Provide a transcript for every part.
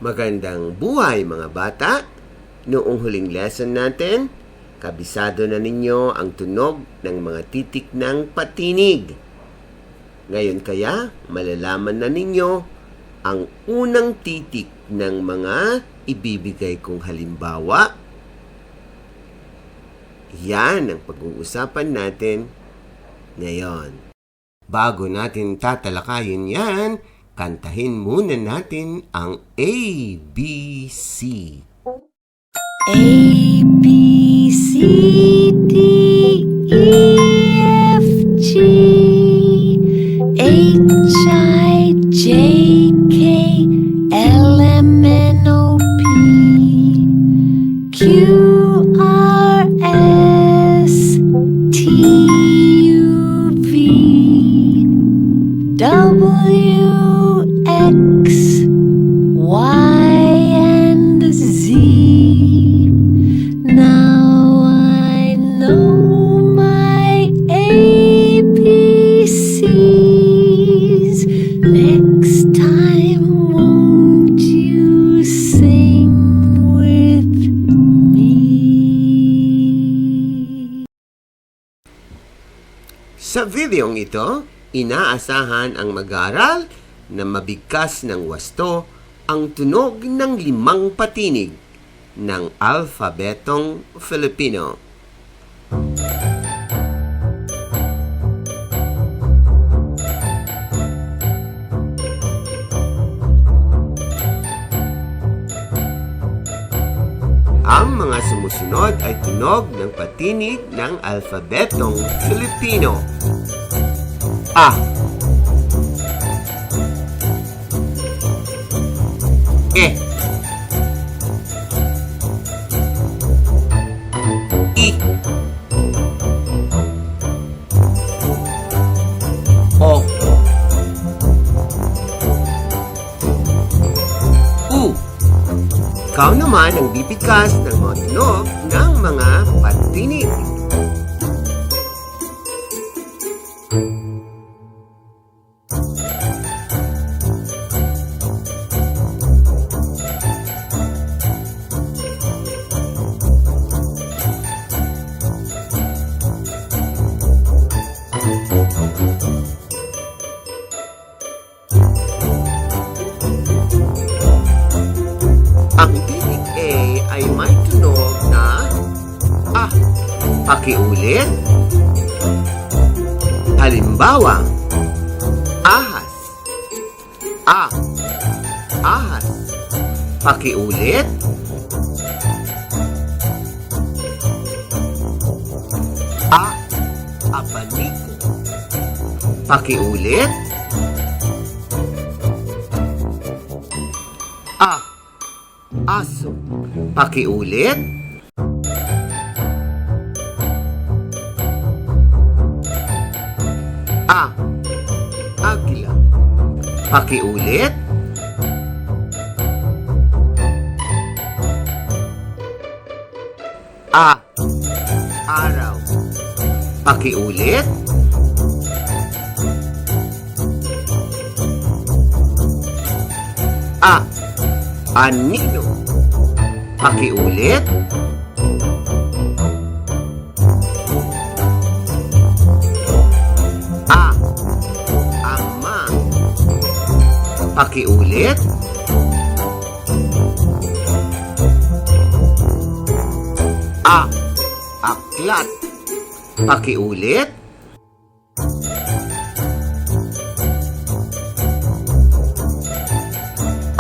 Magandang buhay mga bata! Noong huling lesson natin, kabisado na ninyo ang tunog ng mga titik ng patinig. Ngayon kaya, malalaman na ninyo ang unang titik ng mga ibibigay kong halimbawa. Yan ang pag-uusapan natin ngayon. Bago natin tatalakayin yan, kantahin muna natin ang ABC. A, B, C, D, E, F, G, H, I, J, K, L, M, N, O, P, Q, R, S, T, U, V, W, X, Y, and Z. Now I know my ABCs. Next time, won't you sing with me? Sa videong ito, inaasahan ang mag-aaral na mabigkas ng wasto ang tunog ng 5 patinig ng alfabetong Filipino. Ang mga sumusunod ay tunog ng patinig ng alfabetong Filipino. A. E. I. O. U. Ikaw naman ang bibigkas ng mga tunog ng mga patinig. Ang titik A ay may tunog na A. Pakiulit. Halimbawa, ahas. A. Ahas. Pakiulit. A. Abanico. Pakiulit. A. Aso. Pakiulit. A. Agila. Pakiulit. A. Araw. Pakiulit. A. Anino. Pakiulit. A. Ama. Pakiulit. A. Aklat. Pakiulit.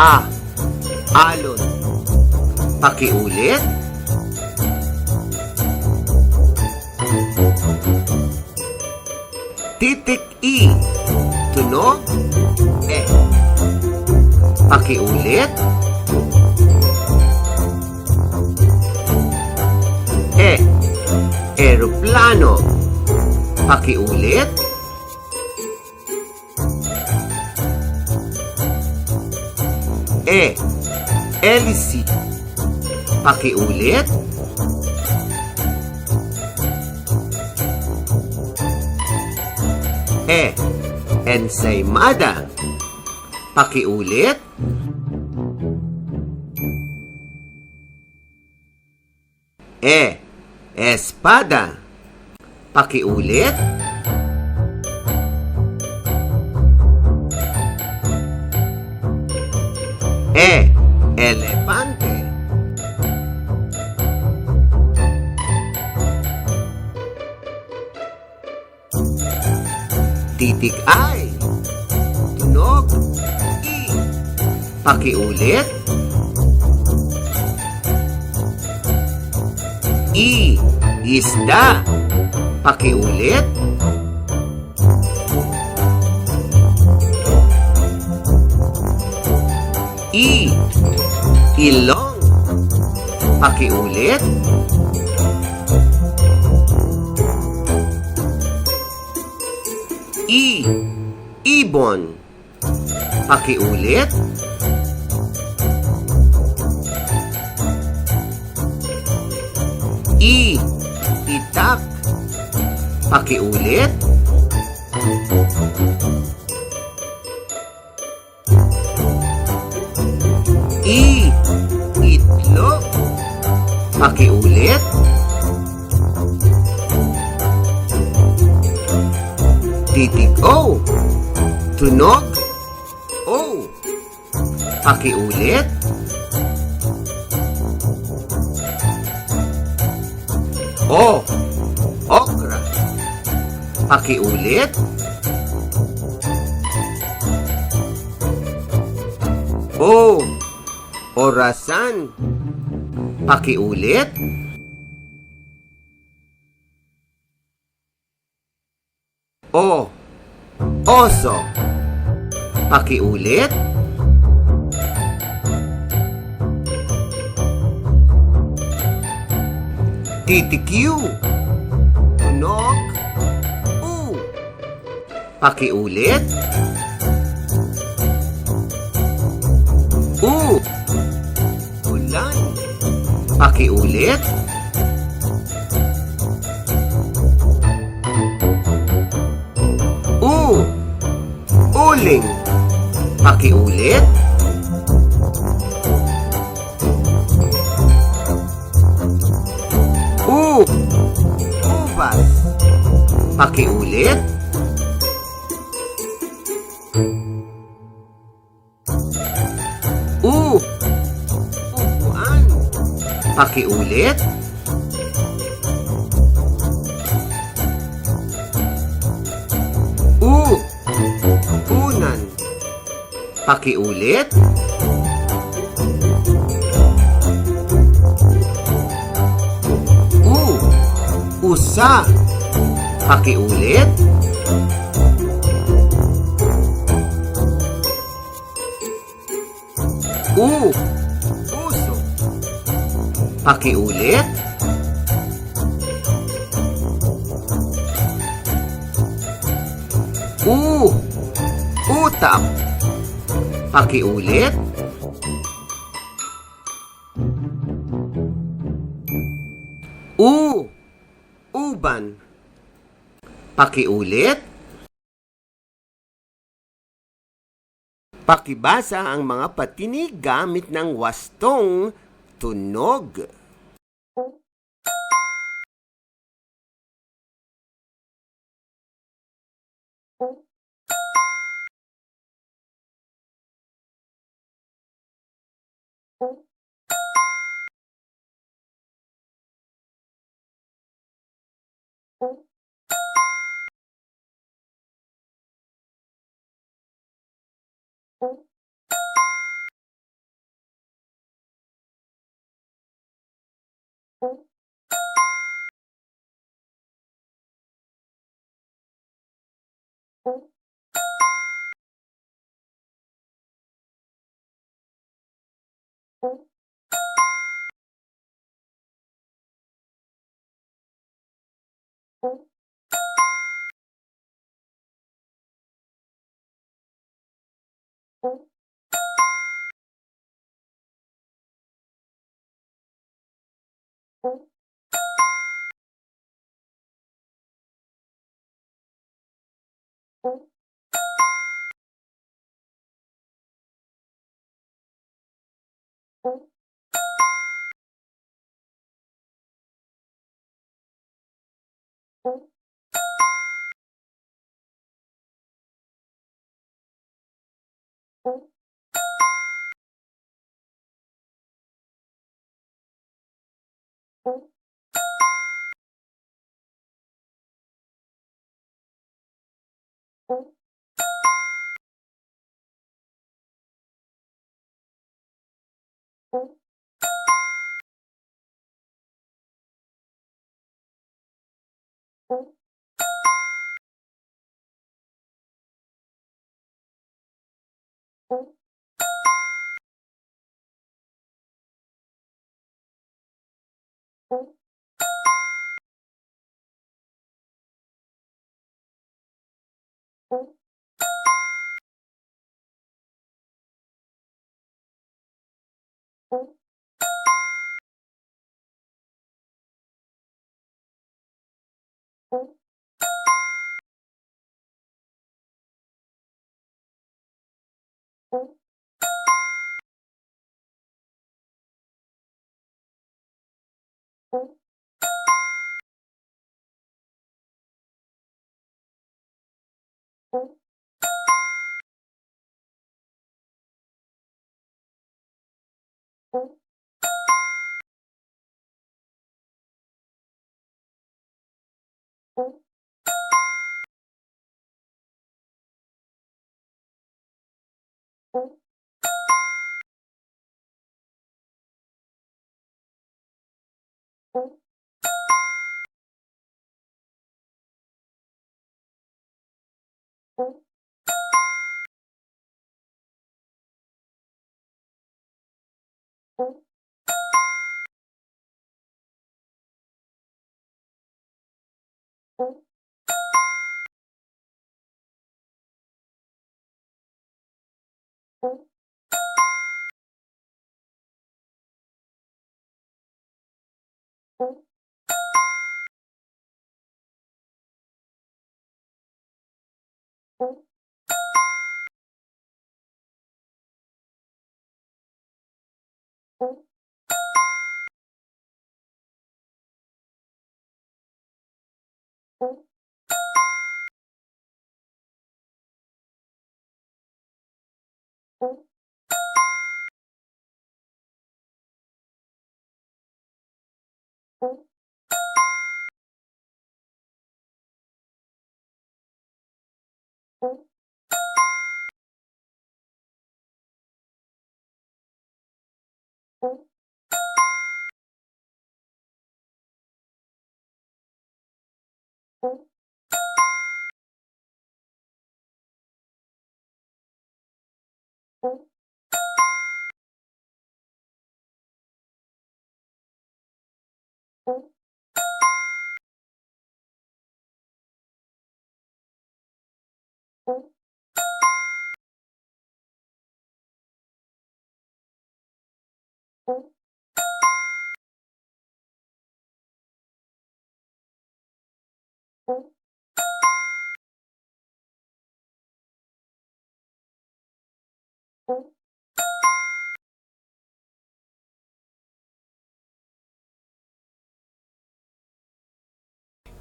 A. Alon. Pakiulit. Titik E. Tunog E. Pakiulit. E. Eroplano. Pakiulit. E. Hélice. Pakiulit. E. Ensaymada. Pakiulit. E. Espada. Pakiulit. E. Elepante. Titik I. Tunog. I. Pakiulit. I. Isda. Pakiulit. I. Ilong. Pakiulit. I. Ibon. Pakiulit. I. Itak. Pakiulit. I. Itlog. Pakiulit. Titik O. Tunog. O. Pakiulit. O. Okra. Pakiulit. O. Orasan. Pakiulit. O. Oso. Pakiulit. Titik U. Tunog. U. Pakiulit. U. Ulan. Pakiulit. U. Uling. Pakiulit. U. Ubas. Pakiulit. U. Upuan. Pakiulit. U. Unan. Pakiulit. U. Usa. Pakiulit. U. Uso. Pakiulit. U. Utak. Pakiulit. U. Uban. Pakiulit. Pakibasa ang mga patinig gamit ng wastong tunog.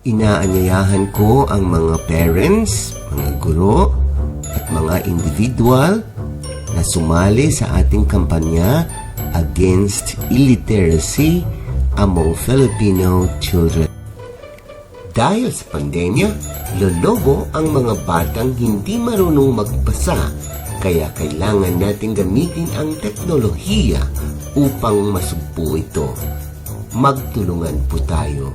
Inaanyayahan ko ang mga parents, mga guro, at mga individual na sumali sa ating kampanya against illiteracy among Filipino children. Dahil sa pandemya, lolobo ang mga batang hindi marunong magbasa, kaya kailangan natin gamitin ang teknolohiya upang masugpo ito. Magtulungan po tayo.